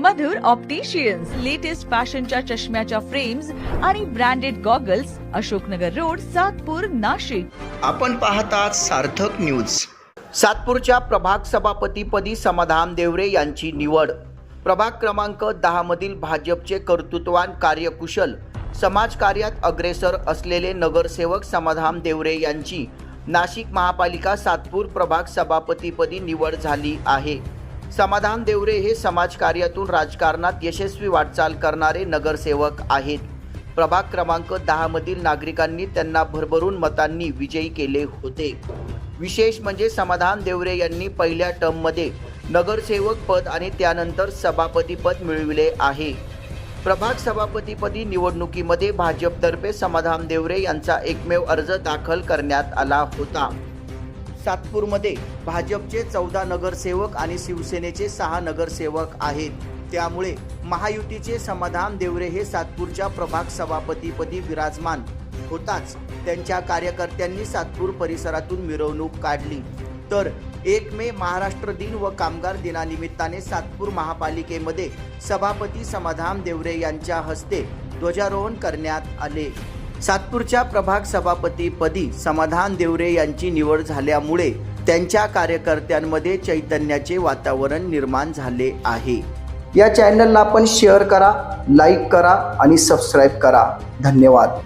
मधुर opticians latest फॅशनच्या चष्म्याच्या frames आणि branded goggles, Ashoknagar road, Satpur, Nashik. आपण पाहतात सार्थक न्यूज. सातपूरच्या प्रभाग सभापतीपदी समाधान देवरे यांची निवड. प्रभाग क्रमांक 10 मधील भाजपचे कर्तृत्ववान, कार्यकुशल, समाजकार्यात अग्रेसर असलेले नगरसेवक समाधान देवरे यांची नाशिक महापालिका सातपूर प्रभाग सभापतीपदी निवड झाली आहे. समाधान देवरे हे समाजकार्यातून राजकारणात यशस्वी वाटचाल करणारे नगरसेवक आहेत. प्रभाग क्रमांक 10 मधील नागरिकांनी त्यांना भरभरून मतांनी विजयी केले होते. विशेष म्हणजे समाधान देवरे यांनी पहिल्या टर्ममध्ये नगरसेवक पद आणि त्यानंतर सभापती पद मिळविले आहे. प्रभाग सभापतीपदी निवडणुकीमध्ये भाजपतर्फे समाधान देवरे यांचा एकमेव अर्ज दाखल करण्यात आला होता. सातपूरमध्ये भाजपचे 14 नगरसेवक आणि शिवसेनेचे 6 नगरसेवक आहेत. त्यामुळे महायुतीचे समाधान देवरे हे सातपूरच्या प्रभाग सभापतीपदी विराजमान होताच त्यांच्या कार्यकर्त्यांनी सातपूर परिसरातून मिरवणूक काढली. तर 1 मे महाराष्ट्र दिन व कामगार दिनानिमित्ताने सातपूर महापालिकेमध्ये सभापती समाधान देवरे यांच्या हस्ते ध्वजारोहण करण्यात आले. सातपूरच्या प्रभाग सभापतीपदी समाधान देवरे यांची निवड झाल्यामुळे त्यांच्या कार्यकर्त्यांमध्ये चैतन्याचे वातावरण निर्माण झाले आहे. या चॅनलला आपण शेअर करा, लाईक करा आणि सबस्क्राईब करा. धन्यवाद.